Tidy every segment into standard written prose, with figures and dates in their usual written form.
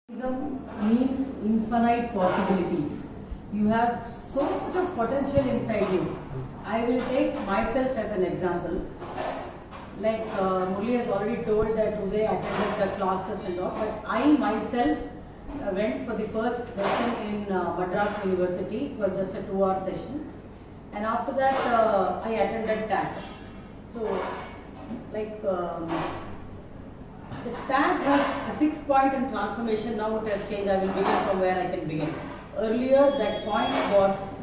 Means infinite possibilities. You have so much of potential inside you. I will take myself as an example. Like Murli has already told that today I attended the classes and all, but I myself went for the first session in Madras University. It was just a 2-hour session, and after that I attended TAT. So, like. The TAT has a 6-point in transformation. Now it has changed. I will begin from where I can begin. Earlier, that point was,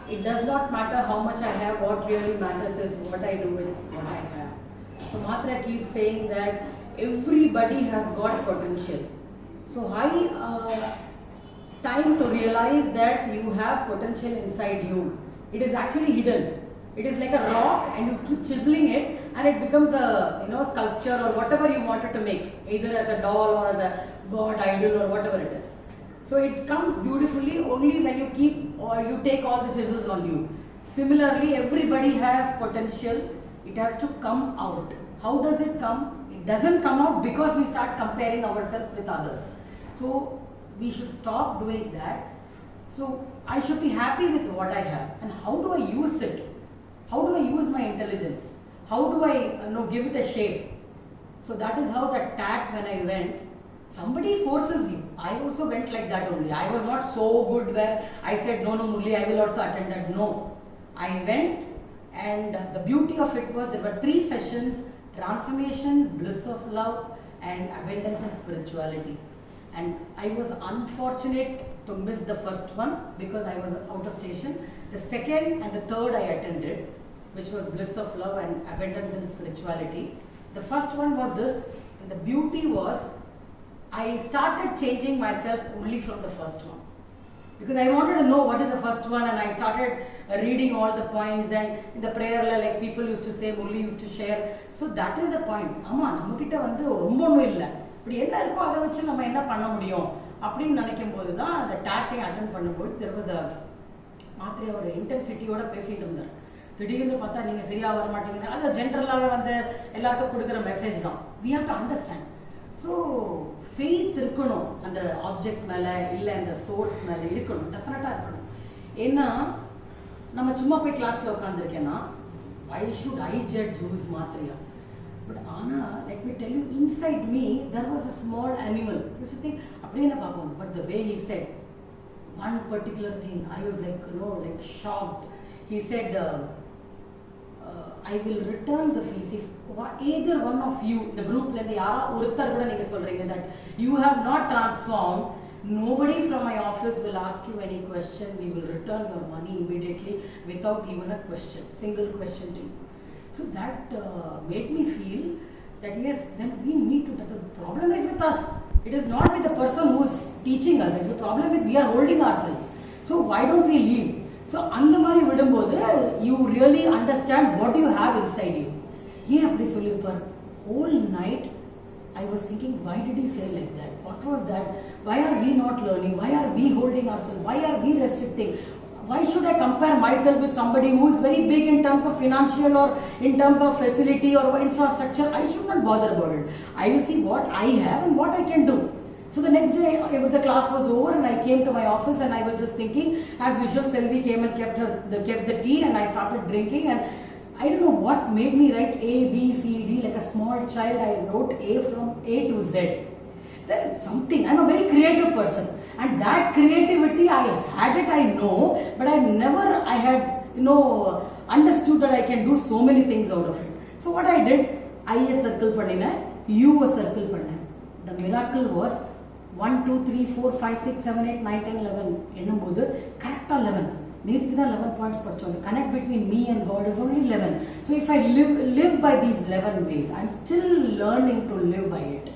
it does not matter how much I have, what really matters is what I do with what I have. So Matra keeps saying that everybody has got potential. So time to realize that you have potential inside you. It is actually hidden. It is like a rock and you keep chiseling it and it becomes a sculpture or whatever you wanted to make, either as a doll or as a god idol or whatever it is. So it comes beautifully only when you keep or you take all the chisels on you. Similarly, everybody has potential. It has to come out. How does it come? It doesn't come out because we start comparing ourselves with others. So we should stop doing that. So I should be happy with what I have, and how do I use it? How do I use my intelligence? How do I give it a shape? So that is how that TAT, when I went, somebody forces you. I also went like that only. I was not so good where I said, no, Murli, I will also attend that. No. I went, and the beauty of it was there were 3 sessions: transformation, bliss of love, and abundance and spirituality. And I was unfortunate to miss the first one because I was out of station. The second and the third I attended, which was bliss of love and abundance and spirituality. The first one was this, and the beauty was I started changing myself only from the first one. Because I wanted to know what is the first one, and I started reading all the points, and in the prayer like people used to say, Murli used to share. So that is the point. Amma, namakita vandu romba onnu illa. But enna irukko adha vechu nama enna panna mudiyum appdi neniக்கும்போது தான் அந்த டாட்டை attend பண்ணும்போது there was a மாத்திரை ஒரு இன்டென்சிட்டியோட பேசிட்டு இருந்தார். திடீர்னு பார்த்தா நீங்கள் சரியாக வர மாட்டீங்க. அது ஜென்ரலாக வந்து எல்லாருக்கும் கொடுக்குற மெசேஜ் தான். We have to understand. So faith இருக்கணும் அந்த ஆப்ஜெக்ட் மேலே, இல்லை அந்த சோர்ஸ் மேலே இருக்கணும், டெஃபினட்டாக இருக்கணும். ஏன்னா நம்ம சும்மா போய் கிளாஸில் உட்காந்துருக்கேன்னா I should I judge whose மாத்திரையா. பட் ஆனால் let me tell you, inside me there was a small animal. அப்படியே என்ன பார்ப்போம். But the way he said one particular thing, I was like shocked. He said, I will return the fees if either one of you, the group la yara orthar kuda neenga solreenga that you have not transformed, nobody from my office will ask you any question. We will return your money immediately without even a question, single question to you. So that made me feel that yes, then we need to, the problem is with us. It is not with the person who is teaching us. The problem is we are holding ourselves. So why don't we leave? So அந்த மாதிரி விடும்போது you really understand what you have inside you. ஏன் அப்படி சொல்லிருப்பார்? Whole night I was thinking, why did he say like that? What was that? Why are we not learning? Why are we holding ourselves? Why are we restricting? Why should I compare myself with somebody who is very big in terms of financial or in terms of facility or infrastructure? I should not bother about it. I will see what I have and what I can do. So the next day, the class was over and I came to my office and I was just thinking, as usual, Selvi came and kept the tea and I started drinking, and I don't know what made me write A, B, C, D. Like a small child, I wrote A from A to Z. Then something, I'm a very creative person. And that creativity, I had it, I know, but I had understood that I can do so many things out of it. So what I did, I a circle pannina, U a circle panna. The miracle was 1, 2, 3, 4, 5, 6, 7, 8, 9, 10, 11 என்னும்போது கரெக்டாக 11. நேற்றுக்கு தான் 11 points படித்தோம். The connect between me and God is only 11. So if I live by these 11 ways, I'm still learning to live by it.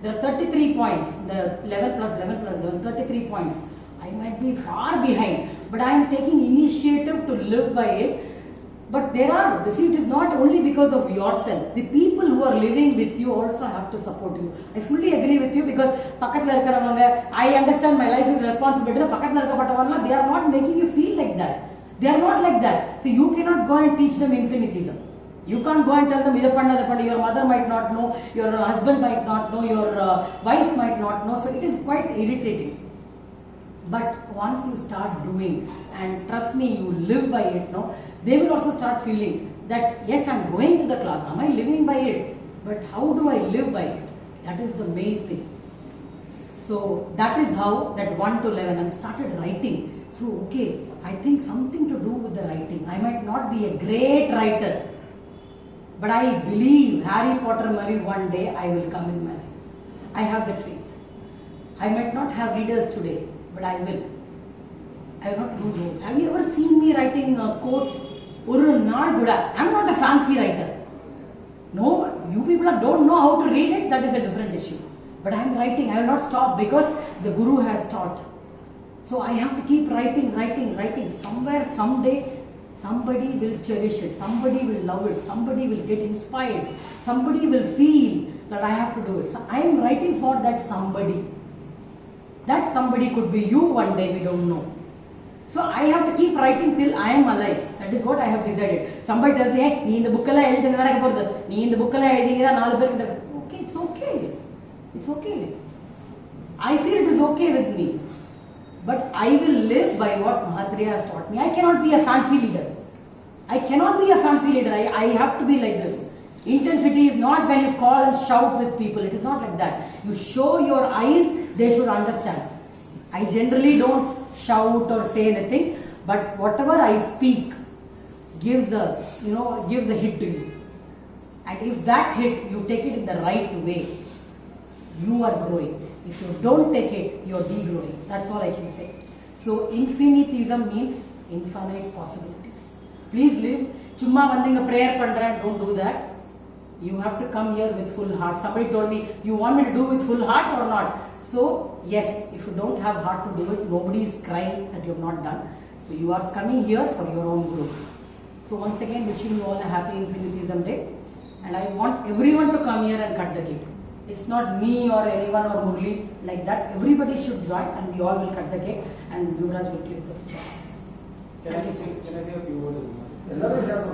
There are 33 points. The 11 plus 11 plus 11, 33 points. I might be far behind, but I am taking initiative to live by it. But there are, see, it is not only because of yourself. The people who are living with you also have to support you. I fully agree with you because பக்கத்துல இருக்கறவங்க, I understand my life is responsibility. பக்கத்துல இருக்கறவங்க, they are not making you feel like that. They are not like that. So you cannot go and teach them infinitesium. You can't go and tell them, your mother might not know, your husband might not know, your wife might not know. So it is quite irritating. But once you start doing, and trust me, you live by it, no, they will also start feeling that yes, I'm going to the class, am I living by it? But how do I live by it? That is the main thing. So that is how that 1 to 11, I started writing. So okay, I think something to do with the writing. I might not be a great writer, but I believe Harry Potter Murray one day I will come in my life. I have that faith. I might not have readers today, but I will. I will not lose hope. Have you ever seen me writing quotes? I'm not a fancy writer. No, you people don't know how to read it, that is a different issue. But I am writing, I will not stop because the Guru has taught. So I have to keep writing. Somewhere, someday, somebody will cherish it, somebody will love it, somebody will get inspired, somebody will feel that I have to do it. So I am writing for that somebody. That somebody could be you one day, we don't know. So I have to keep writing till I am alive. That is what I have decided. Somebody tells me, hey, nee in the book okay, it's okay. It's okay. I feel it is okay with me. But I will live by what Mahatria has taught me. I cannot be a fancy leader. I have to be like this. Intensity is not when you call and shout with people. It is not like that. You show your eyes, they should understand. I generally don't shout or say anything, but whatever I speak gives a hit to you. And if that hit, you take it in the right way, you are growing. If you don't take it, you are degrowing. That's all I can say. So infinitism means infinite possibilities. Please live. Chumma vanding a prayer pandra, don't do that. You have to come here with full heart. Somebody told me, you want me to do with full heart or not? So yes, if you don't have heart to do it, nobody is crying that you have not done. So you are coming here for your own growth. So once again, wishing you all a happy Infinitism Day. And I want everyone to come here and cut the cake. It's not me or anyone or Murli like that. Everybody should join and we all will cut the cake and Yuvraj will click the picture. Thank you so much. Can I say a few words?